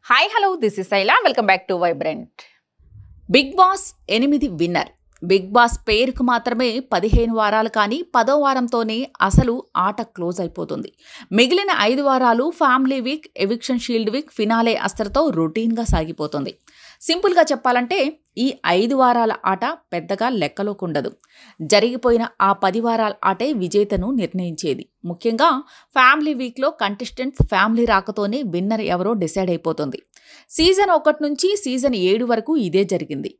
Hi hello this is Shaila welcome back to vibrant. Bigg Boss 8 winner. Bigg Boss పేరుకు మాత్రమే 15 వారాలు, కానీ 10వ వారంతోనే అసలు ఆట క్లోజ్ అయిపోతుంది. మిగిలిన 5 వారాలు family week, eviction shield week, finale అస్తర్తో రొటీన్గా సాగిపోతుంది. సింపుల్గా చెప్పాలంటే ఈ 5 వారాల ఆట పెద్దగా లెక్కలోకి ఉండదు. జరిగిపోయిన ఆ 10 వారాల ఆటే విజేతను నిర్ణయించేది. ముఖ్యంగా ఫ్యామిలీ వీక్లో కంటెస్టెంట్స్ ఫ్యామిలీ రాకతోనే విన్నర్ ఎవరో డిసైడ్ అయిపోతుంది. సీజన్ 1 నుంచి సీజన్ 7 వరకు ఇదే జరిగింది.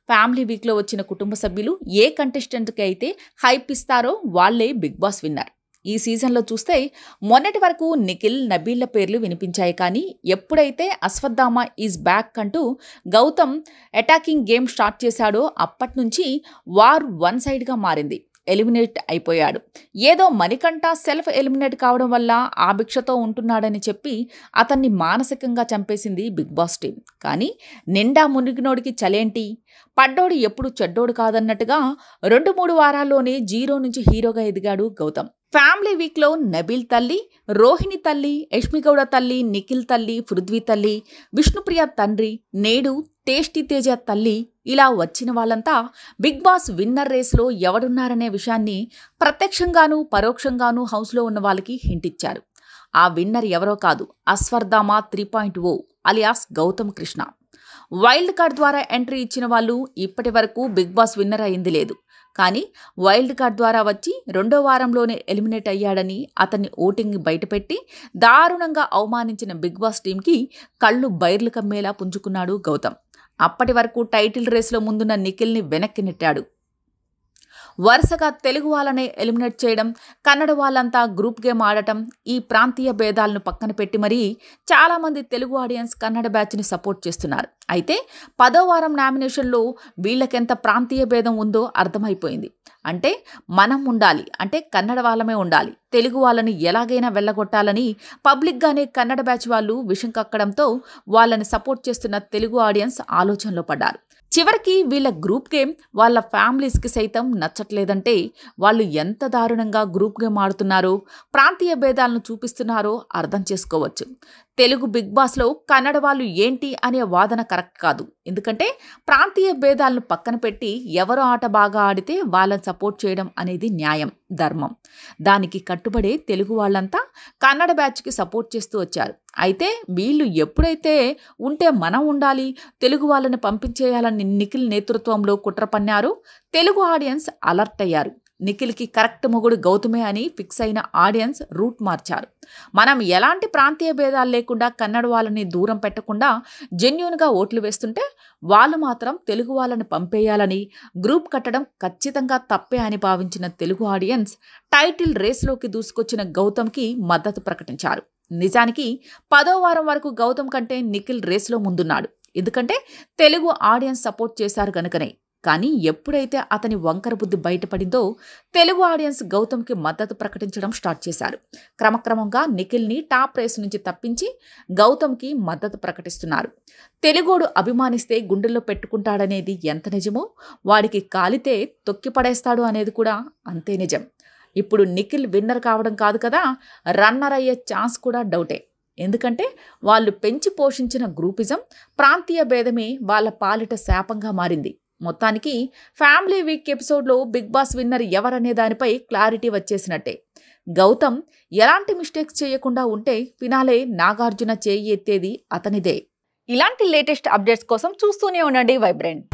ఫ్యామిలీ వీక్లో వచ్చిన కుటుంబ సభ్యులు ఏ కంటెస్టెంట్కి అయితే హైప్ ఇస్తారో వాళ్లే బిగ్ బాస్ విన్నర్. ఈ సీజన్లో చూస్తే మొన్నటి వరకు నిఖిల్, నబీళ్ల పేర్లు వినిపించాయి. కానీ ఎప్పుడైతే అశ్వత్థామ ఈజ్ బ్యాక్ అంటూ గౌతమ్ అటాకింగ్ గేమ్ స్టార్ట్ చేశాడో అప్పటి నుంచి వార్ వన్ సైడ్గా మారింది. ఎలిమినేట్ అయిపోయాడు. ఏదో మణికంఠ సెల్ఫ్ ఎలిమినేట్ కావడం వల్ల ఆ భిక్షతో ఉంటున్నాడని చెప్పి అతన్ని మానసికంగా చంపేసింది బిగ్ బాస్ టీం. కానీ నిండా మునిగినోడికి చలేంటి, పడ్డోడు ఎప్పుడు చెడ్డోడు కాదన్నట్టుగా 2-3 వారాల్లోనే జీరో నుంచి హీరోగా ఎదిగాడు గౌతమ్. ఫ్యామిలీ వీక్లో నబీల్ తల్లి, రోహిణి తల్లి, యష్మిగౌడ తల్లి, నిఖిల్ తల్లి, పృథ్వీ తల్లి, విష్ణుప్రియ తండ్రి, నేడు టేస్టీ తేజ తల్లి, ఇలా వచ్చిన వాళ్ళంతా బిగ్ బాస్ విన్నర్ రేస్లో ఎవడున్నారనే విషయాన్ని ప్రత్యక్షంగానూ పరోక్షంగానూ హౌస్లో ఉన్న వాళ్ళకి హింట్ ఇచ్చారు. ఆ విన్నర్ ఎవరో కాదు, Ashwatthama 3.0 alias Gautham Krishna. Wild card ద్వారా ఎంట్రీ ఇచ్చిన వాళ్ళు ఇప్పటి వరకు బిగ్ బాస్ విన్నర్ అయింది లేదు. కానీ వైల్డ్ కార్డ్ ద్వారా వచ్చి 2వ వారంలోనే ఎలిమినేట్ అయ్యాడని అతన్ని ఓటింగ్ బయటపెట్టి దారుణంగా అవమానించిన బిగ్ బాస్ టీంకి కళ్ళు బైర్లు కమ్మేలా పుంజుకున్నాడు గౌతమ్. అప్పటి వరకు టైటిల్ రేస్లో ముందున్న నిఖిల్ని వెనక్కి నెట్టాడు. వరుసగా తెలుగు వాళ్ళనే ఎలిమినేట్ చేయడం, కన్నడ వాళ్ళంతా గ్రూప్ గేమ్ ఆడటం, ఈ ప్రాంతీయ భేదాలను పక్కన పెట్టి మరీ చాలామంది తెలుగు ఆడియన్స్ కన్నడ బ్యాచ్ని సపోర్ట్ చేస్తున్నారు. అయితే 10వ వారం నామినేషన్లో వీళ్ళకెంత ప్రాంతీయ భేదం ఉందో అర్థమైపోయింది. అంటే మనం ఉండాలి, అంటే కన్నడ వాళ్ళమే ఉండాలి, తెలుగు వాళ్ళని ఎలాగైనా వెళ్ళగొట్టాలని పబ్లిక్గానే కన్నడ బ్యాచ్ వాళ్ళు విషం కక్కడంతో వాళ్ళని సపోర్ట్ చేస్తున్న తెలుగు ఆడియన్స్ ఆలోచనలో పడ్డారు. చివరికి వీళ్ళ గ్రూప్ గేమ్ వాళ్ళ ఫ్యామిలీస్కి సైతం నచ్చట్లేదంటే వాళ్ళు ఎంత దారుణంగా గ్రూప్ గేమ్ ఆడుతున్నారో, ప్రాంతీయ భేదాలను చూపిస్తున్నారో అర్థం చేసుకోవచ్చు. తెలుగు బిగ్ బాస్లో కన్నడ వాళ్ళు ఏంటి అనే వాదన కరెక్ట్ కాదు. ఎందుకంటే ప్రాంతీయ భేదాలను పక్కన పెట్టి ఎవరు ఆట బాగా ఆడితే వాళ్ళని సపోర్ట్ చేయడం అనేది న్యాయం, ధర్మం. దానికి కట్టుబడే తెలుగు వాళ్ళంతా కన్నడ బ్యాచ్కి సపోర్ట్ చేస్తూ వచ్చారు. అయితే వీళ్ళు ఎప్పుడైతే ఉంటే మనం ఉండాలి, తెలుగు వాళ్ళని పంపించేయాలని నిఖిల్ నేతృత్వంలో కుట్ర పన్నారో తెలుగు ఆడియన్స్ అలర్ట్ అయ్యారు. నిఖిల్కి కరెక్ట్ మొగుడు గౌతమే అని ఫిక్స్ అయిన ఆడియన్స్ రూట్ మార్చారు. మనం ఎలాంటి ప్రాంతీయ భేదాలు లేకుండా కన్నడ వాళ్ళని దూరం పెట్టకుండా జెన్యూన్గా ఓట్లు వేస్తుంటే వాళ్ళు మాత్రం తెలుగు వాళ్ళని పంపేయాలని గ్రూప్ కట్టడం ఖచ్చితంగా తప్పే అని భావించిన తెలుగు ఆడియన్స్ టైటిల్ రేస్లోకి దూసుకొచ్చిన గౌతమ్కి మద్దతు ప్రకటించారు. నిజానికి 10వ వారం వరకు గౌతమ్ కంటే నిఖిల్ రేస్లో ముందున్నాడు. ఎందుకంటే తెలుగు ఆడియన్స్ సపోర్ట్ చేశారు కనుకనే. కానీ ఎప్పుడైతే అతని వంకర బుద్ధి బయటపడిందో తెలుగు ఆడియన్స్ గౌతమ్కి మద్దతు ప్రకటించడం స్టార్ట్ చేశారు. క్రమక్రమంగా నిఖిల్ని టాప్ రేస్ నుంచి తప్పించి గౌతమ్కి మద్దతు ప్రకటిస్తున్నారు. తెలుగోడు అభిమానిస్తే గుండెల్లో పెట్టుకుంటాడనేది ఎంత నిజమో, వాడికి కాలితే తొక్కి పడేస్తాడు అనేది కూడా అంతే నిజం. ఇప్పుడు నిఖిల్ విన్నర్ కావడం కాదు కదా, రన్నర్ అయ్యే ఛాన్స్ కూడా డౌటే. ఎందుకంటే వాళ్ళు పెంచి పోషించిన గ్రూపిజం, ప్రాంతీయ భేదమే వాళ్ళ పాలిట శాపంగా మారింది. మొత్తానికి ఫ్యామిలీ వీక్ ఎపిసోడ్లో బిగ్ బాస్ విన్నర్ ఎవరనే దానిపై క్లారిటీ వచ్చేసినట్టే. గౌతమ్ ఎలాంటి మిస్టేక్స్ చేయకుండా ఉంటే ఫినాలే నాగార్జున చేయి ఎత్తేది అతనిదే. ఇలాంటి లేటెస్ట్ అప్డేట్స్ కోసం చూస్తూనే ఉండండి వైబ్రెంట్.